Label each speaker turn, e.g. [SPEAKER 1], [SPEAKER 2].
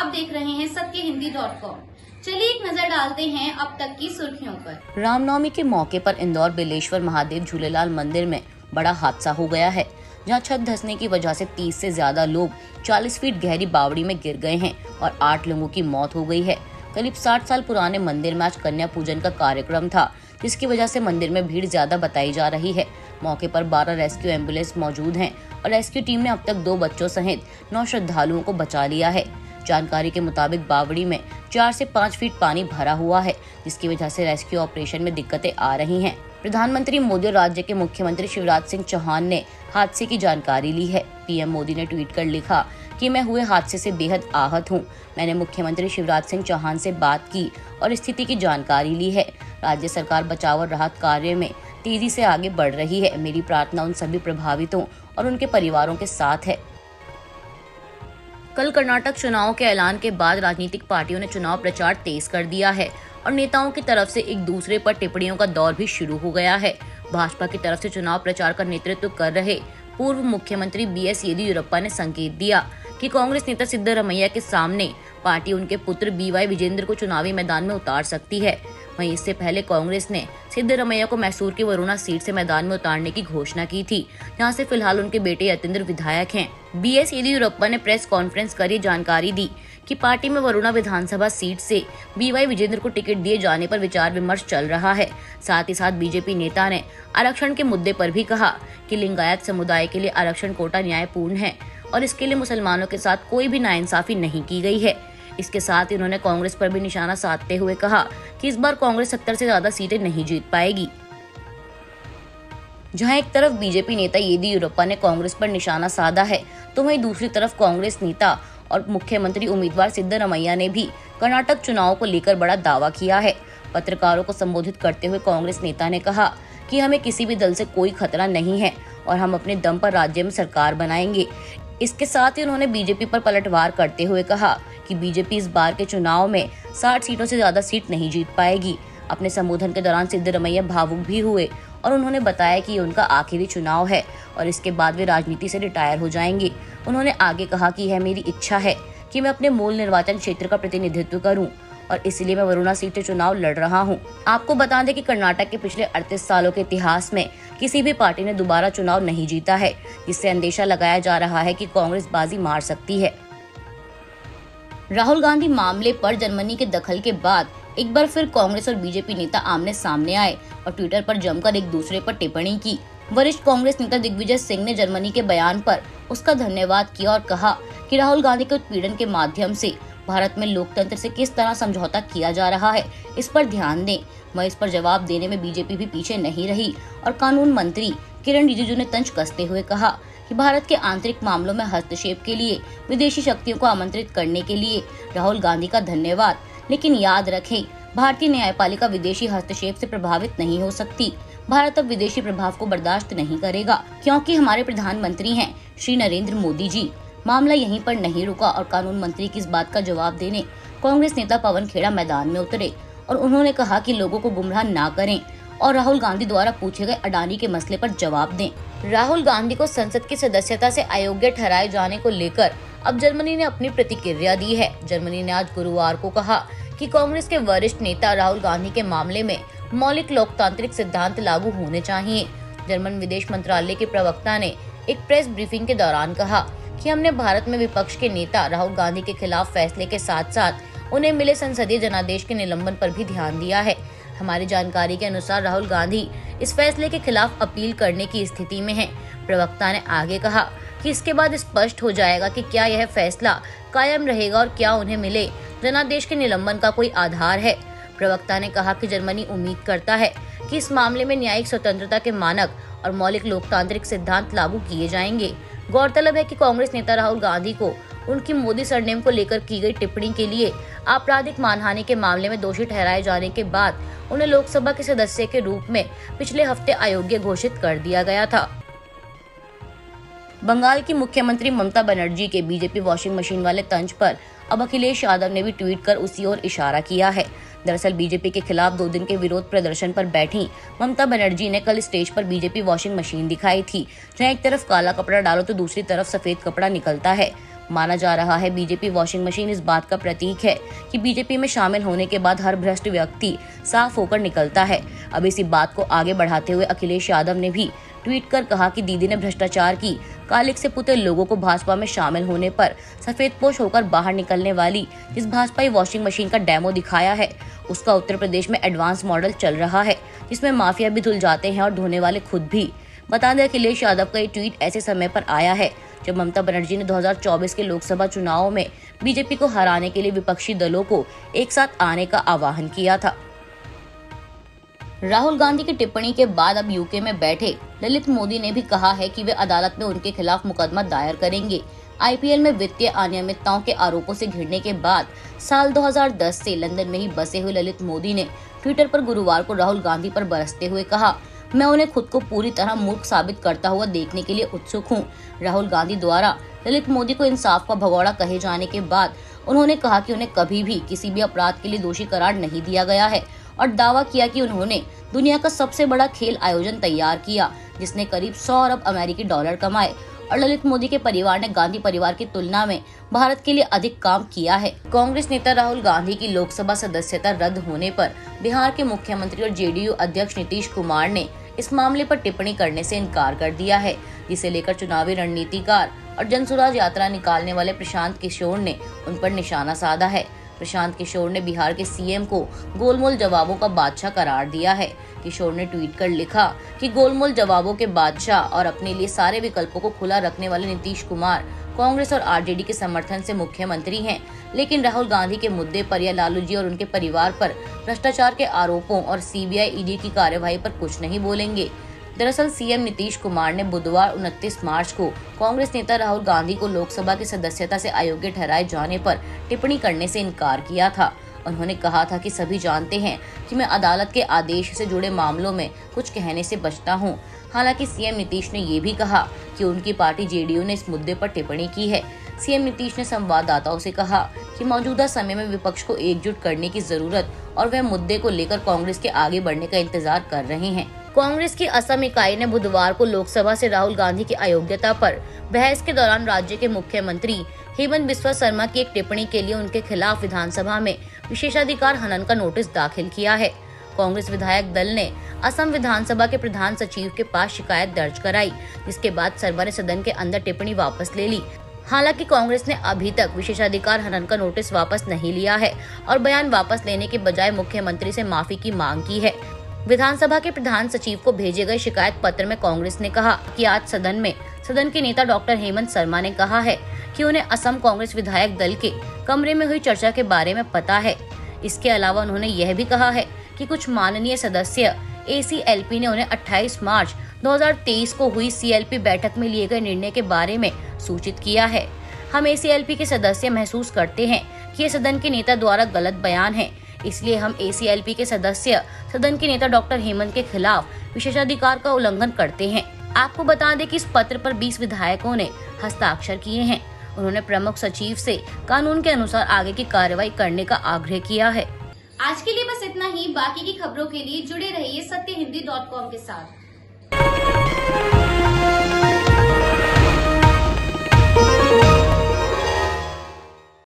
[SPEAKER 1] आप देख रहे हैं सत्यहिंदी.com। चलिए एक नजर डालते हैं अब तक की सुर्खियों पर।
[SPEAKER 2] रामनवमी के मौके पर इंदौर बेलेश्वर महादेव झूलेलाल मंदिर में बड़ा हादसा हो गया है, जहां छत धंसने की वजह से 30 से ज्यादा लोग 40 फीट गहरी बावड़ी में गिर गए हैं और 8 लोगों की मौत हो गई है। करीब 60 साल पुराने मंदिर में आज कन्या पूजन का कार्यक्रम था, जिसकी वजह से मंदिर में भीड़ ज्यादा बताई जा रही है। मौके पर 12 रेस्क्यू एम्बुलेंस मौजूद हैं और रेस्क्यू टीम ने अब तक 2 बच्चों सहित 9 श्रद्धालुओं को बचा लिया है। जानकारी के मुताबिक बावड़ी में 4 से 5 फीट पानी भरा हुआ है, जिसकी वजह से रेस्क्यू ऑपरेशन में दिक्कतें आ रही हैं। प्रधानमंत्री मोदी और राज्य के मुख्यमंत्री शिवराज सिंह चौहान ने हादसे की जानकारी ली है। पीएम मोदी ने ट्वीट कर लिखा कि मैं हुए हादसे से बेहद आहत हूं। मैंने मुख्यमंत्री शिवराज सिंह चौहान से बात की और स्थिति की जानकारी ली है। राज्य सरकार बचाव और राहत कार्य में तेजी से आगे बढ़ रही है। मेरी प्रार्थना उन सभी प्रभावितों और उनके परिवारों के साथ है। कल कर्नाटक चुनाव के ऐलान के बाद राजनीतिक पार्टियों ने चुनाव प्रचार तेज कर दिया है और नेताओं की तरफ से एक दूसरे पर टिप्पणियों का दौर भी शुरू हो गया है। भाजपा की तरफ से चुनाव प्रचार का नेतृत्व कर रहे पूर्व मुख्यमंत्री बीएस येदियुरप्पा ने संकेत दिया कि कांग्रेस नेता सिद्धरमैया के सामने पार्टी उनके पुत्र बीवाई विजेंद्र को चुनावी मैदान में उतार सकती है। वहीं इससे पहले कांग्रेस ने सिद्धरमैया को मैसूर की वरुणा सीट से मैदान में उतारने की घोषणा की थी, जहां से फिलहाल उनके बेटे यतेंद्र विधायक हैं। बीएस येदियुरप्पा ने प्रेस कॉन्फ्रेंस कर ये जानकारी दी कि पार्टी में वरुणा विधानसभा सीट से बीवाई विजेंद्र को टिकट दिए जाने पर विचार विमर्श चल रहा है। साथ ही साथ बीजेपी नेता ने आरक्षण के मुद्दे पर भी कहा कि लिंगायत समुदाय के लिए आरक्षण कोटा न्यायपूर्ण है और इसके लिए मुसलमानों के साथ कोई भी नाइंसाफी नहीं की गई है। इसके साथ ही उन्होंने कांग्रेस पर भी निशाना साधते हुए कहा कि इस बार कांग्रेस 70 से ज्यादा सीटें नहीं जीत पाएगी। जहां एक तरफ बीजेपी नेता येदियुरप्पा ने कांग्रेस पर निशाना साधा है, तो वहीं दूसरी तरफ कांग्रेस नेता और मुख्यमंत्री उम्मीदवार सिद्धरमैया ने भी कर्नाटक चुनाव को लेकर बड़ा दावा किया है। पत्रकारों को संबोधित करते हुए कांग्रेस नेता ने कहा कि हमें किसी भी दल से कोई खतरा नहीं है और हम अपने दम पर राज्य में सरकार बनाएंगे। इसके साथ ही उन्होंने बीजेपी पर पलटवार करते हुए कहा कि बीजेपी इस बार के चुनाव में 60 सीटों से ज्यादा सीट नहीं जीत पाएगी। अपने संबोधन के दौरान सिद्धरमैया भावुक भी हुए और उन्होंने बताया कि ये उनका आखिरी चुनाव है और इसके बाद वे राजनीति से रिटायर हो जाएंगे। उन्होंने आगे कहा कि यह मेरी इच्छा है कि मैं अपने मूल निर्वाचन क्षेत्र का प्रतिनिधित्व करूं और इसलिए मैं वरुणा सीट से चुनाव लड़ रहा हूं। आपको बता दें कि कर्नाटक के पिछले 38 सालों के इतिहास में किसी भी पार्टी ने दोबारा चुनाव नहीं जीता है, जिससे अंदेशा लगाया जा रहा है कि कांग्रेस बाजी मार सकती है। राहुल गांधी मामले पर जर्मनी के दखल के बाद एक बार फिर कांग्रेस और बीजेपी नेता आमने सामने आए और ट्विटर पर जमकर एक दूसरे पर टिप्पणी की। वरिष्ठ कांग्रेस नेता दिग्विजय सिंह ने जर्मनी के बयान पर उसका धन्यवाद किया और कहा कि राहुल गांधी के उत्पीड़न के माध्यम से भारत में लोकतंत्र से किस तरह समझौता किया जा रहा है, इस पर ध्यान दें। वह इस पर जवाब देने में बीजेपी भी पीछे नहीं रही और कानून मंत्री किरण रिजिजू ने तंज कसते हुए कहा कि भारत के आंतरिक मामलों में हस्तक्षेप के लिए विदेशी शक्तियों को आमंत्रित करने के लिए राहुल गांधी का धन्यवाद, लेकिन याद रखें भारतीय न्यायपालिका विदेशी हस्तक्षेप से प्रभावित नहीं हो सकती। भारत अब विदेशी प्रभाव को बर्दाश्त नहीं करेगा, क्योंकि हमारे प्रधानमंत्री हैं श्री नरेंद्र मोदी जी। मामला यहीं पर नहीं रुका और कानून मंत्री की इस बात का जवाब देने कांग्रेस नेता पवन खेड़ा मैदान में उतरे और उन्होंने कहा कि लोगों को गुमराह ना करें और राहुल गांधी द्वारा पूछे गए अडानी के मसले पर जवाब दें। राहुल गांधी को संसद की सदस्यता से अयोग्य ठहराए जाने को लेकर अब जर्मनी ने अपनी प्रतिक्रिया दी है। जर्मनी ने आज गुरुवार को कहा कि कांग्रेस के वरिष्ठ नेता राहुल गांधी के मामले में मौलिक लोकतांत्रिक सिद्धांत लागू होने चाहिए। जर्मन विदेश मंत्रालय के प्रवक्ता ने एक प्रेस ब्रीफिंग के दौरान कहा कि हमने भारत में विपक्ष के नेता राहुल गांधी के खिलाफ फैसले के साथ साथ उन्हें मिले संसदीय जनादेश के निलंबन पर भी ध्यान दिया है। हमारी जानकारी के अनुसार राहुल गांधी इस फैसले के खिलाफ अपील करने की स्थिति में हैं। प्रवक्ता ने आगे कहा कि इसके बाद स्पष्ट हो जाएगा कि क्या यह फैसला कायम रहेगा और क्या उन्हें मिले जनादेश के निलंबन का कोई आधार है। प्रवक्ता ने कहा कि जर्मनी उम्मीद करता है कि इस मामले में न्यायिक स्वतंत्रता के मानक और मौलिक लोकतांत्रिक सिद्धांत लागू किए जाएंगे। गौरतलब है कि कांग्रेस नेता राहुल गांधी को उनकी मोदी सरनेम को लेकर की गई टिप्पणी के लिए आपराधिक मानहानि के मामले में दोषी ठहराए जाने के बाद उन्हें लोकसभा के सदस्य के रूप में पिछले हफ्ते अयोग्य घोषित कर दिया गया था। बंगाल की मुख्यमंत्री ममता बनर्जी के बीजेपी वॉशिंग मशीन वाले तंज पर अब अखिलेश यादव ने भी ट्वीट कर उसी ओर इशारा किया है। दरअसल बीजेपी के खिलाफ 2 दिन के विरोध प्रदर्शन पर बैठी ममता बनर्जी ने कल स्टेज पर बीजेपी वॉशिंग मशीन दिखाई थी, जहां एक तरफ काला कपड़ा डालो तो दूसरी तरफ सफेद कपड़ा निकलता है। माना जा रहा है बीजेपी वॉशिंग मशीन इस बात का प्रतीक है कि बीजेपी में शामिल होने के बाद हर भ्रष्ट व्यक्ति साफ होकर निकलता है। अब इसी बात को आगे बढ़ाते हुए अखिलेश यादव ने भी ट्वीट कर कहा कि दीदी ने भ्रष्टाचार की कालिक से पुते लोगों को भाजपा में शामिल होने पर सफेदपोश होकर बाहर निकलने वाली जिस भाजपाई वॉशिंग मशीन का डेमो दिखाया है, उसका उत्तर प्रदेश में एडवांस मॉडल चल रहा है, जिसमें माफिया भी धुल जाते हैं और धोने वाले खुद भी। बता दें, अखिलेश यादव का ये ट्वीट ऐसे समय पर आया है जब ममता बनर्जी ने 2024 के लोकसभा चुनाव में बीजेपी को हराने के लिए विपक्षी दलों को एक साथ आने का आह्वान किया था। राहुल गांधी की टिप्पणी के बाद अब यूके में बैठे ललित मोदी ने भी कहा है कि वे अदालत में उनके खिलाफ मुकदमा दायर करेंगे। आईपीएल में वित्तीय अनियमितताओं के आरोपों से घिरने के बाद साल 2010 से लंदन में ही बसे हुए ललित मोदी ने ट्विटर पर गुरुवार को राहुल गांधी पर बरसते हुए कहा, मैं उन्हें खुद को पूरी तरह मूर्ख साबित करता हुआ देखने के लिए उत्सुक हूँ। राहुल गांधी द्वारा ललित मोदी को इंसाफ का भगोड़ा कहे जाने के बाद उन्होंने कहा कि उन्हें कभी भी किसी भी अपराध के लिए दोषी करार नहीं दिया गया है और दावा किया कि उन्होंने दुनिया का सबसे बड़ा खेल आयोजन तैयार किया जिसने करीब 100 अरब अमेरिकी डॉलर कमाए और ललित मोदी के परिवार ने गांधी परिवार की तुलना में भारत के लिए अधिक काम किया है। कांग्रेस नेता राहुल गांधी की लोकसभा सदस्यता रद्द होने पर बिहार के मुख्यमंत्री और जेडीयू अध्यक्ष नीतीश कुमार ने इस मामले पर टिप्पणी करने से इनकार कर दिया है, जिसे लेकर चुनावी रणनीतिकार और जनसुराज यात्रा निकालने वाले प्रशांत किशोर ने उन पर निशाना साधा है। प्रशांत किशोर ने बिहार के सीएम को गोलमोल जवाबों का बादशाह करार दिया है। किशोर ने ट्वीट कर लिखा कि गोलमोल जवाबों के बादशाह और अपने लिए सारे विकल्पों को खुला रखने वाले नीतीश कुमार कांग्रेस और आरजेडी के समर्थन से मुख्यमंत्री हैं, लेकिन राहुल गांधी के मुद्दे पर या लालू जी और उनके परिवार पर भ्रष्टाचार के आरोपों और सीबीआई ईडी की कार्यवाही पर कुछ नहीं बोलेंगे। दरअसल सीएम नीतीश कुमार ने बुधवार 29 मार्च को कांग्रेस नेता राहुल गांधी को लोकसभा की सदस्यता से अयोग्य ठहराए जाने पर टिप्पणी करने से इनकार किया था। उन्होंने कहा था कि सभी जानते हैं कि मैं अदालत के आदेश से जुड़े मामलों में कुछ कहने से बचता हूं। हालांकि सीएम नीतीश ने ये भी कहा कि उनकी पार्टी जेडीयू ने इस मुद्दे पर टिप्पणी की है। सीएम नीतीश ने संवाददाताओं से कहा कि मौजूदा समय में विपक्ष को एकजुट करने की जरूरत और वह मुद्दे को लेकर कांग्रेस के आगे बढ़ने का इंतजार कर रहे हैं। कांग्रेस की असम इकाई ने बुधवार को लोकसभा से राहुल गांधी की अयोग्यता पर बहस के दौरान राज्य के मुख्यमंत्री हेमंत बिस्वा शर्मा की एक टिप्पणी के लिए उनके खिलाफ विधानसभा में विशेषाधिकार हनन का नोटिस दाखिल किया है। कांग्रेस विधायक दल ने असम विधानसभा के प्रधान सचिव के पास शिकायत दर्ज कराई, जिसके बाद शर्मा ने सदन के अंदर टिप्पणी वापस ले ली। हालांकि कांग्रेस ने अभी तक विशेषाधिकार हनन का नोटिस वापस नहीं लिया है और बयान वापस लेने के बजाय मुख्यमंत्री से माफी की मांग की है। विधानसभा के प्रधान सचिव को भेजे गए शिकायत पत्र में कांग्रेस ने कहा कि आज सदन के नेता डॉक्टर हेमंत शर्मा ने कहा है कि उन्हें असम कांग्रेस विधायक दल के कमरे में हुई चर्चा के बारे में पता है। इसके अलावा उन्होंने यह भी कहा है कि कुछ माननीय सदस्य ACLP ने उन्हें 28 मार्च 2023 को हुई CLP बैठक में लिए गए निर्णय के बारे में सूचित किया है। हम ACLP के सदस्य महसूस करते हैं कि ये सदन के नेता द्वारा गलत बयान है, इसलिए हम ACLP के सदस्य सदन के नेता डॉक्टर हेमंत के खिलाफ विशेषाधिकार का उल्लंघन करते हैं। आपको बता दें कि इस पत्र पर 20 विधायकों ने हस्ताक्षर किए हैं। उन्होंने प्रमुख सचिव से कानून के अनुसार आगे की कार्रवाई करने का आग्रह किया है।
[SPEAKER 1] आज के लिए बस इतना ही। बाकी की खबरों के लिए जुड़े रहिए सत्यहिंदी.com के साथ।